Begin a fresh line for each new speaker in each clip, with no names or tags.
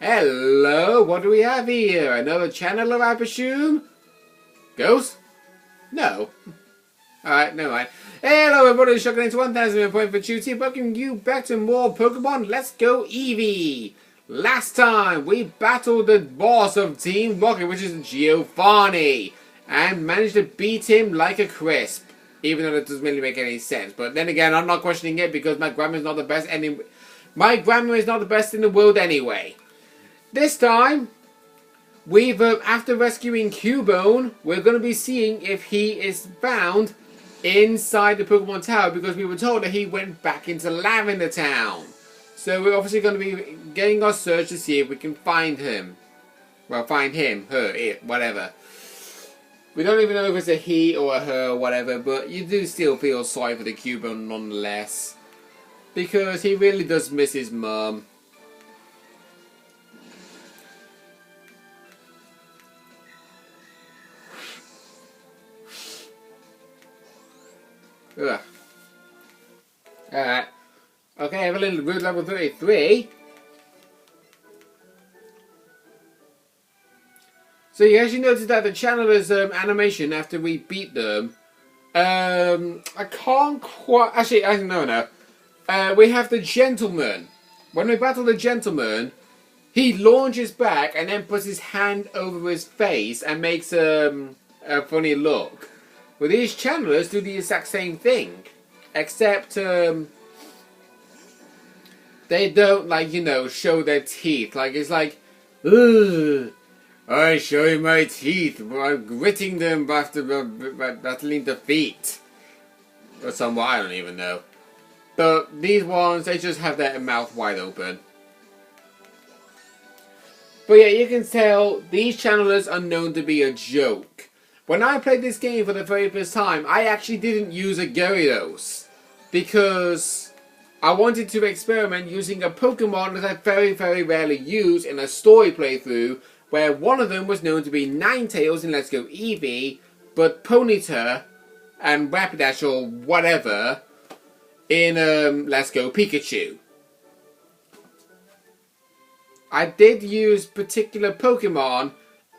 Hello, what do we have here? Another channeler, I presume? Ghost? No. Alright, never mind. Hello everybody, Shotgun into 1000 point for duty, welcoming you back to more Pokemon. Let's go Eevee! Last time, we battled the boss of Team Rocket, which is Giovanni, and managed to beat him like a crisp. Even though that doesn't really make any sense. But then again, I'm not questioning it because my grammar is not the best my grammar is not the best in the world anyway. This time, we've after rescuing Cubone, we're going to be seeing if he is found inside the Pokemon Tower because we were told that he went back into Lavender Town. So we're obviously going to be getting our search to see if we can find him. Well, find him, her, it, whatever. We don't even know if it's a he or a her or whatever, but you do still feel sorry for the Cubone nonetheless. Because he really does miss his mum. Ugh. Alright. Okay, I have a little route level 33. So you actually noticed that the channeler's animation after we beat them. I can't quite. Actually, I don't know. We have the gentleman. When we battle the gentleman, he launches back and then puts his hand over his face and makes a funny look. Well, these channelers do the exact same thing, except they don't, like, you know, show their teeth. Like, it's like, ugh, I show you my teeth. I'm gritting them after battling defeat. Or somewhat, I don't even know. But these ones, they just have their mouth wide open. But yeah, you can tell these channelers are known to be a joke. When I played this game for the very first time, I actually didn't use a Gyarados. Because I wanted to experiment using a Pokemon that I very, very rarely use in a story playthrough, where one of them was known to be Ninetales in Let's Go Eevee, but Ponyta and Rapidash or whatever in Let's Go Pikachu. I did use particular Pokemon,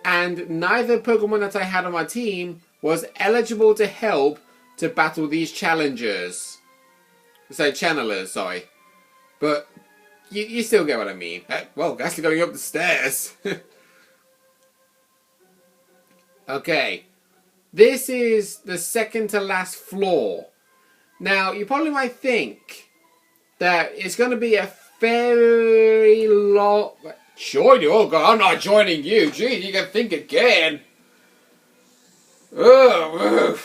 and neither Pokemon that I had on my team was eligible to help to battle these challengers. Channelers, sorry. But you still get what I mean. Well, actually going up the stairs. Okay. This is the second to last floor. Now, you probably might think that it's going to be a very long... Join you? Oh god, I'm not joining you. Gee, you can think again. Ugh.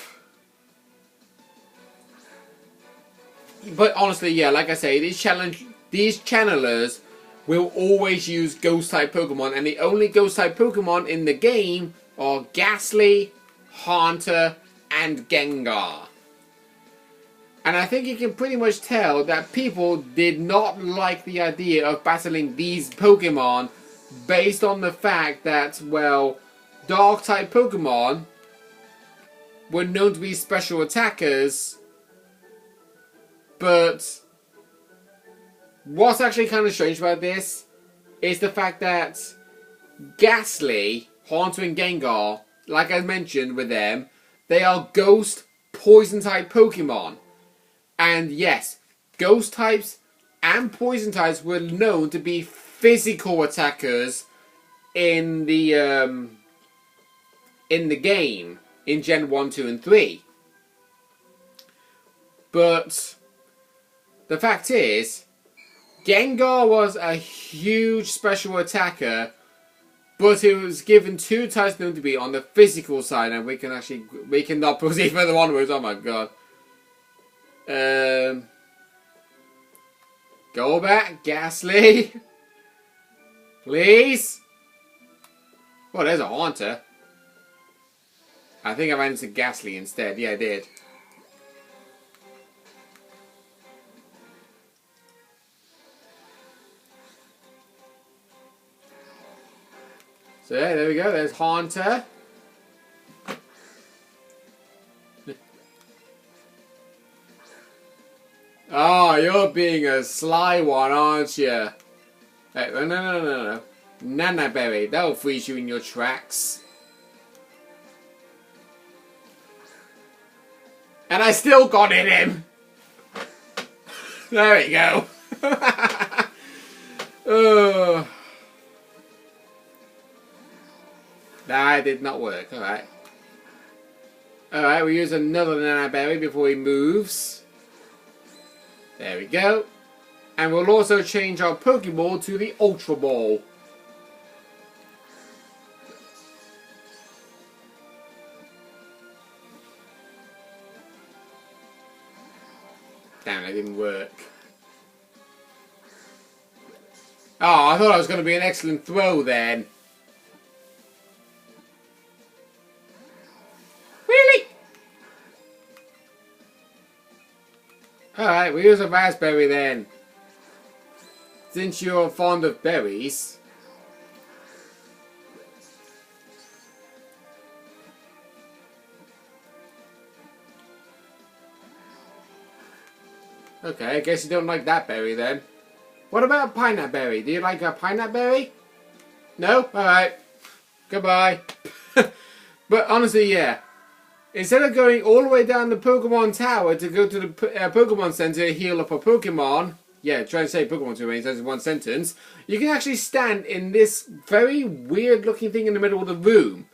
But honestly, yeah, like I say, these channelers will always use ghost-type Pokemon, and the only ghost-type Pokemon in the game are Ghastly, Haunter, and Gengar. And I think you can pretty much tell that people did not like the idea of battling these Pokemon based on the fact that, well, Dark-type Pokemon were known to be special attackers, but what's actually kind of strange about this is the fact that Ghastly, Haunter, and Gengar, like I mentioned with them, they are ghost, poison-type Pokemon. And yes, ghost types and poison types were known to be physical attackers in the game in Gen 1, 2, and 3. But the fact is, Gengar was a huge special attacker, but it was given 2 types known to be on the physical side, and we cannot proceed further onwards. Oh my god. Go back, Ghastly. Please. Oh, there's a Haunter. I think I ran into Ghastly instead. Yeah, I did. So yeah, there we go. There's Haunter. Oh, you're being a sly one, aren't you? Hey, no. Nana berry. That'll freeze you in your tracks. And I still got in him. There we go. Oh. That did not work. Alright. Alright, we use another Nana berry before he moves. There we go. And we'll also change our Pokeball to the Ultra Ball. Damn, that didn't work. Oh, I thought it was going to be an excellent throw then. Really? Alright, we use a raspberry then. Since you're fond of berries. Okay, I guess you don't like that berry then. What about a pineapple berry? Do you like a pineapple berry? No? Alright. Goodbye. But honestly, yeah. Instead of going all the way down the Pokemon Tower to go to the Pokemon Center to heal up a Pokemon, yeah, try and say Pokemon too many times in one sentence, you can actually stand in this very weird looking thing in the middle of the room.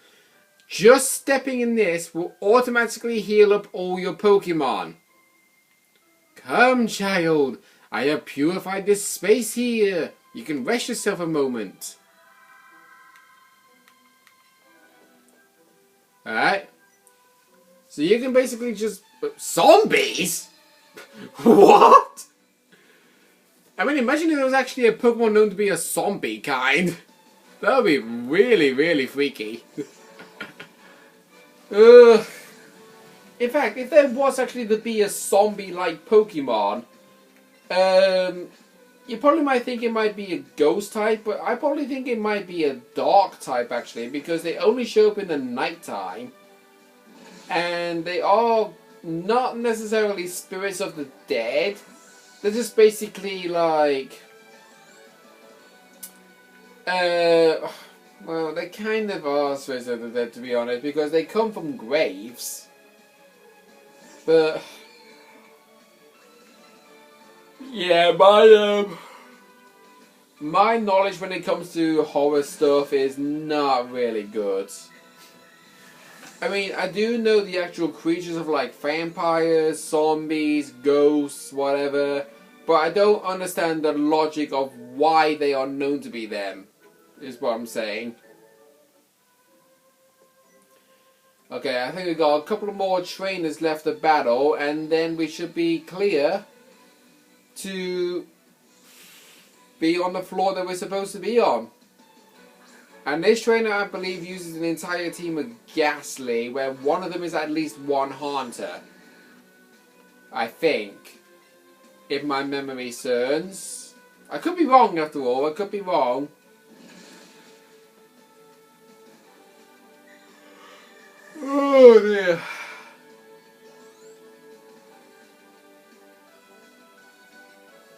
Just stepping in this will automatically heal up all your Pokemon. Come, child. I have purified this space here. You can rest yourself a moment. Alright. So you can basically just... Zombies? What? I mean, imagine if there was actually a Pokemon known to be a zombie kind. That would be really, really freaky. Ugh. In fact, if there was actually to be a zombie-like Pokemon, you probably might think it might be a ghost type, but I probably think it might be a dark type actually, because they only show up in the nighttime, and they are not necessarily spirits of the dead. They're just basically like, well, they kind of are spirits of the dead, to be honest, because they come from graves. But yeah, my knowledge when it comes to horror stuff is not really good. I mean, I do know the actual creatures of like vampires, zombies, ghosts, whatever, but I don't understand the logic of why they are known to be them, is what I'm saying. Okay, I think we've got a couple of more trainers left to battle, and then we should be clear to be on the floor that we're supposed to be on. And this trainer, I believe, uses an entire team of Ghastly, where one of them is at least one Haunter. I think. If my memory serves. I could be wrong, after all. I could be wrong. Oh dear.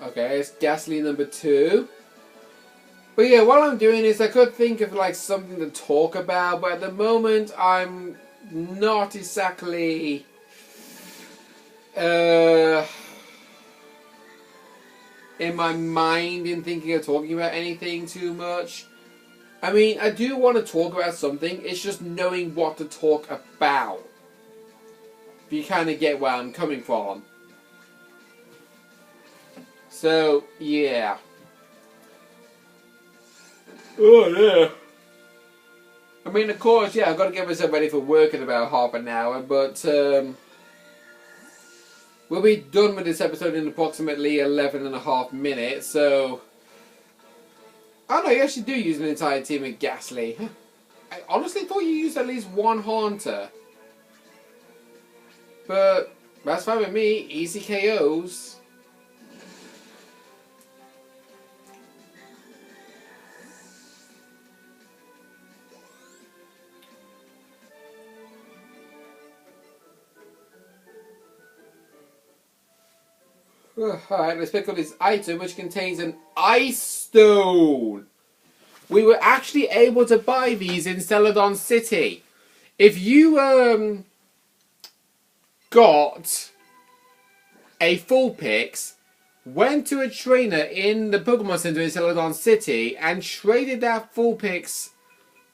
Okay, it's Ghastly number 2. But yeah, what I'm doing is I could think of like something to talk about, but at the moment I'm not exactly in my mind in thinking of talking about anything too much. I mean, I do want to talk about something, it's just knowing what to talk about. If you kind of get where I'm coming from. So, yeah. Oh, yeah. I mean, of course, yeah, I've got to get myself ready for work in about half an hour, but we'll be done with this episode in approximately 11.5 minutes, so... Oh no, you actually do use an entire team of Ghastly. I honestly thought you used at least one Haunter. But that's fine with me. Easy KOs. Alright, let's pick up this item which contains an Ice Stone. we were actually able to buy these in Celadon City. If you got a Vulpix, went to a trainer in the Pokemon Center in Celadon City and traded that Vulpix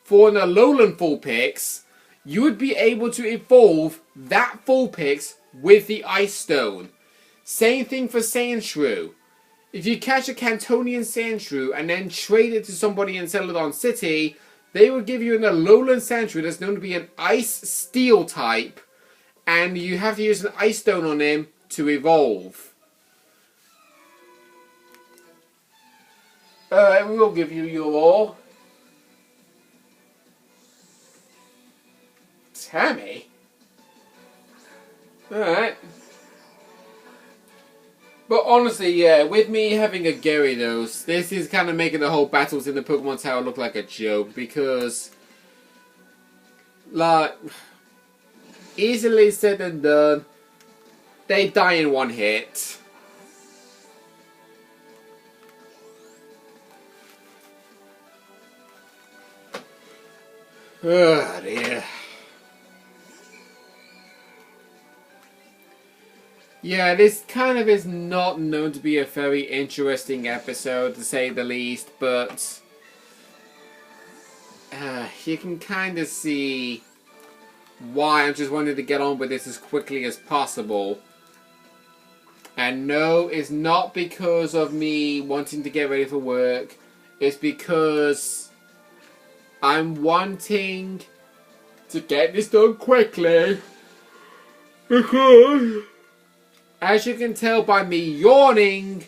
for an Alolan Vulpix, you would be able to evolve that Vulpix with the Ice Stone. Same thing for Sandshrew. If you catch a Cantonian Sandshrew and then trade it to somebody in Celadon City, they will give you an Alolan Sandshrew that's known to be an Ice Steel type, and you have to use an Ice Stone on him to evolve. Alright, we will give you your Tammy? Alright. But honestly, yeah, with me having a Gyarados, this is kind of making the whole battles in the Pokemon Tower look like a joke, because, like, easily said and done, they die in one hit. Oh dear. Yeah, this kind of is not known to be a very interesting episode, to say the least, but you can kind of see why I'm just wanting to get on with this as quickly as possible. And no, it's not because of me wanting to get ready for work. It's because I'm wanting to get this done quickly. Because, as you can tell by me yawning,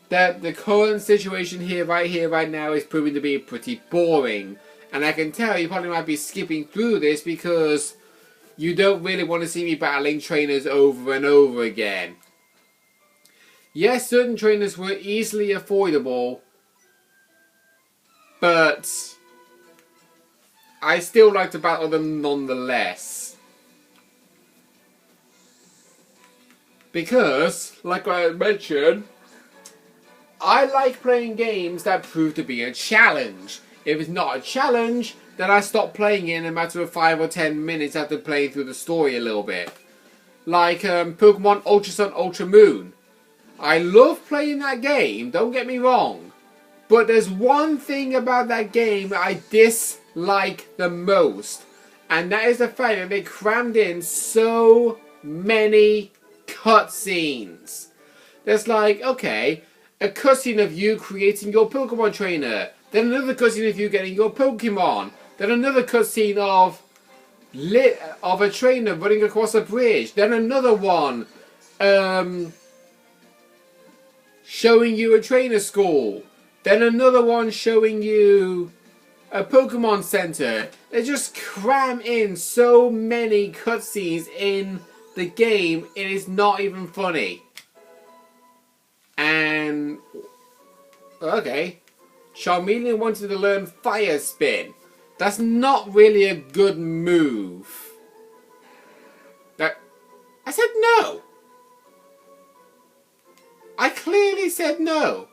that the current situation here, right now, is proving to be pretty boring. And I can tell you probably might be skipping through this because you don't really want to see me battling trainers over and over again. Yes, certain trainers were easily avoidable, but I still like to battle them nonetheless. Because, like I mentioned, I like playing games that prove to be a challenge. If it's not a challenge, then I stop playing it in a matter of 5 or 10 minutes after playing through the story a little bit. Like Pokemon Ultra Sun, Ultra Moon. I love playing that game, don't get me wrong. But there's one thing about that game I dislike the most. And that is the fact that they crammed in so many cutscenes. There's like, okay, a cutscene of you creating your Pokemon trainer. Then another cutscene of you getting your Pokemon. Then another cutscene of a trainer running across a bridge. Then another one showing you a trainer school. Then another one showing you a Pokemon Center. They just cram in so many cutscenes in the game, it is not even funny. And okay, Charmeleon wanted to learn Fire Spin. That's not really a good move. I said no. I clearly said no.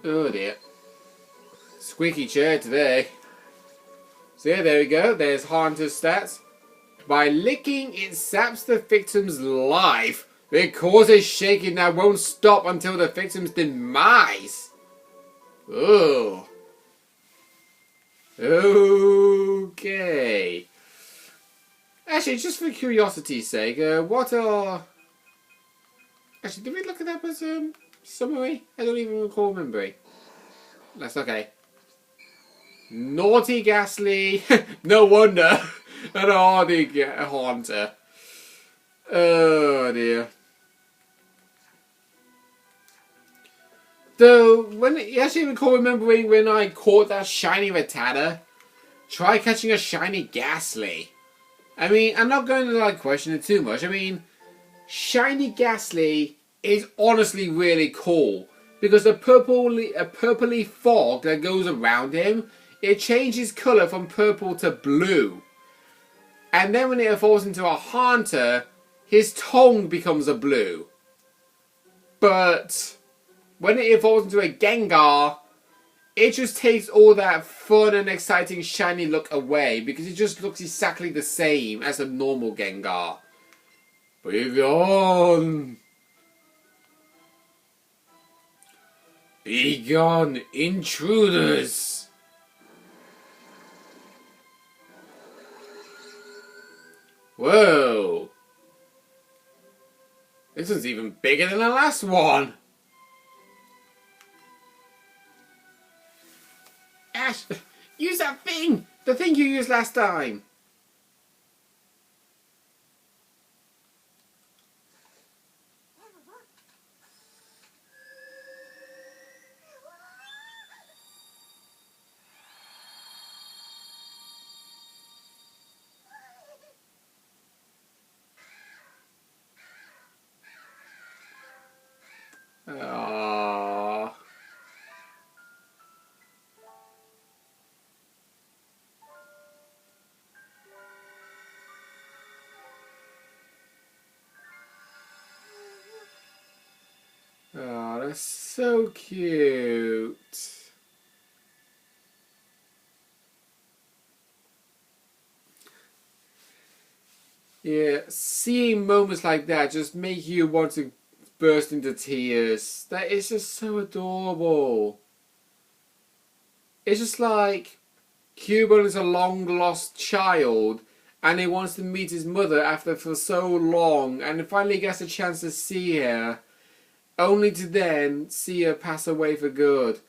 Oh dear. Squeaky chair today. So yeah, there we go. There's Haunter's stats. By licking, it saps the victim's life. It causes shaking that won't stop until the victim's demise. Oh. Okay. Actually, just for curiosity's sake, what are... Actually, did we look at that as summary? I don't even recall remembering. That's okay. Naughty Ghastly. No wonder. An hardy Haunter. Oh dear. Though, you actually recall remembering when I caught that shiny Rattata? Try catching a shiny Ghastly. I mean, I'm not going to like question it too much. I mean, shiny Ghastly is honestly really cool. Because the purpley fog that goes around him, it changes colour from purple to blue. And then when it evolves into a Haunter, his tongue becomes a blue. But when it evolves into a Gengar, it just takes all that fun and exciting shiny look away because it just looks exactly the same as a normal Gengar. Be gone! Be gone, intruders! Whoa! This one's even bigger than the last one! Ash, use that thing! The thing you used last time! Aww. Oh, that's so cute. Yeah, seeing moments like that just make you want to burst into tears. That is just so adorable. It's just like Cubone is a long lost child and he wants to meet his mother after for so long and finally gets a chance to see her, only to then see her pass away for good.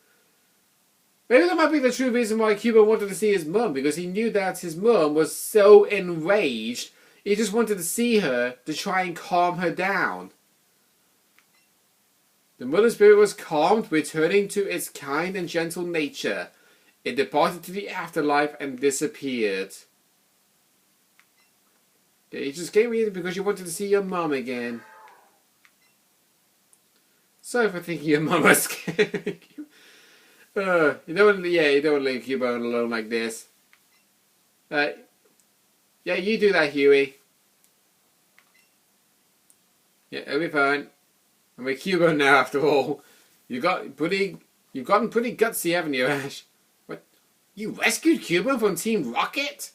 Maybe that might be the true reason why Cubone wanted to see his mum, because he knew that his mum was so enraged, he just wanted to see her to try and calm her down. The mother spirit was calmed, returning to its kind and gentle nature. It departed to the afterlife and disappeared. Yeah, you just came here because you wanted to see your mum again. Sorry for thinking your mum was scared. You don't want to leave Cubone alone like this. Yeah, you do that, Huey. Yeah, it'll be fine. I'm a Cubone now, after all. You've gotten pretty gutsy, haven't you, Ash? What? You rescued Cubone from Team Rocket?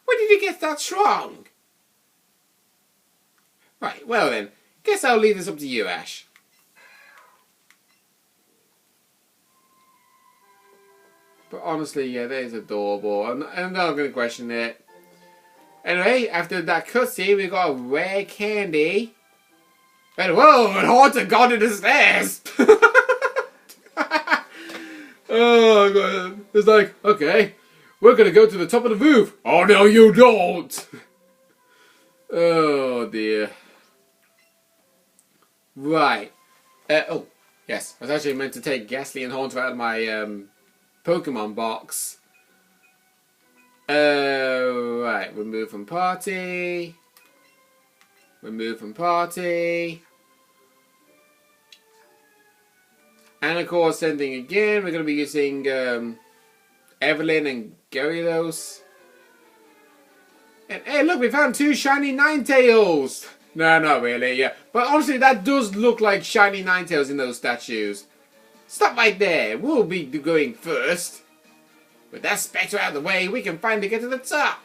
When did you get that strong? Right, well then. Guess I'll leave this up to you, Ash. But honestly, yeah, that is adorable. I'm not going to question it. Anyway, after that cutscene, we got a rare candy. And whoa, an haunted god in the stairs! Oh god. It's like, okay, we're going to go to the top of the roof. Oh no, you don't! Oh dear. Right. Oh, yes. I was actually meant to take Ghastly and Haunter out of my Pokémon box. Right. Remove from party. Remove from party. And of course, same thing again. We're going to be using Evelyn and Gyarados. And hey, look, we found 2 shiny Ninetales. No, not really, yeah. But honestly, that does look like shiny Ninetales in those statues. Stop right there. We'll be going first. With that spectre out of the way, we can finally get to the top.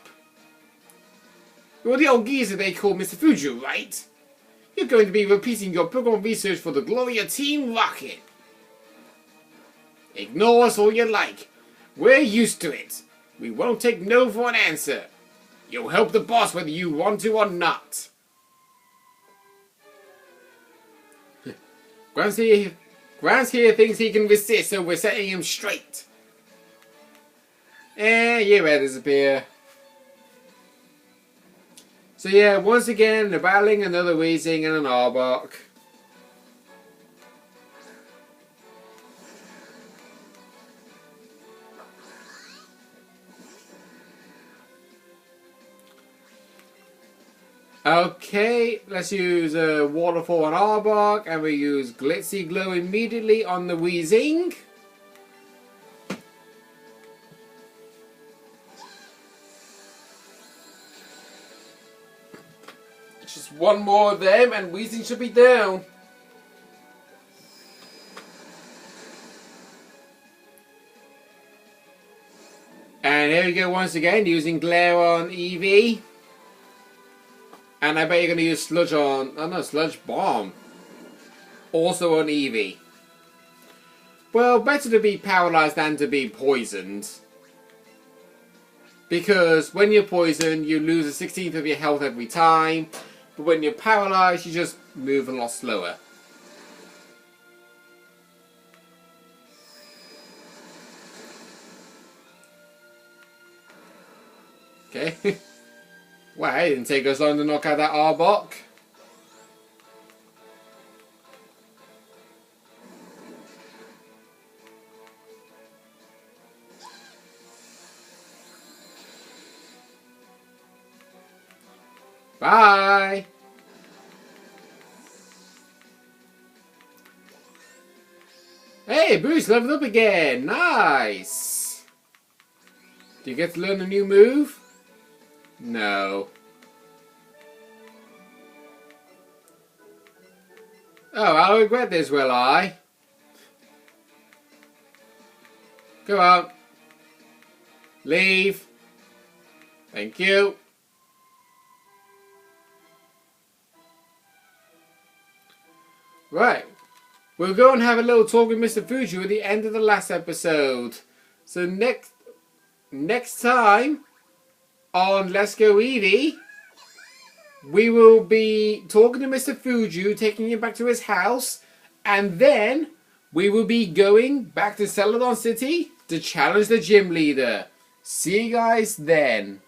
You're the old geezer they call Mr. Fuju, right? You're going to be repeating your Pokemon research for the glory of Team Rocket. Ignore us all you like. We're used to it. We won't take no for an answer. You'll help the boss whether you want to or not. Grants here thinks he can resist, so we're setting him straight. You better disappear. So yeah, once again, they're battling another Weezing and an Arbok. Okay, let's use Waterfall on Arbok, and we use Glitzy Glow immediately on the Weezing. Just one more of them, and Weezing should be down. And here we go once again, using glare on Eevee. And I bet you're going to use sludge on... Oh no, sludge bomb. Also on Eevee. Well, better to be paralyzed than to be poisoned. Because when you're poisoned, you lose a 16th of your health every time. But when you're paralyzed, you just move a lot slower. Okay. Well, it didn't take us long to knock out that Arbok. Bye! Hey, Bruce leveled up again! Nice! Do you get to learn a new move? No. Oh, I'll regret this, will I? Go on. Leave. Thank you. Right. We'll go and have a little talk with Mr. Fuji at the end of the last episode. So next time on Let's Go Eevee, we will be talking to Mr. Fuji, taking him back to his house, and then we will be going back to Celadon City to challenge the gym leader. See you guys then.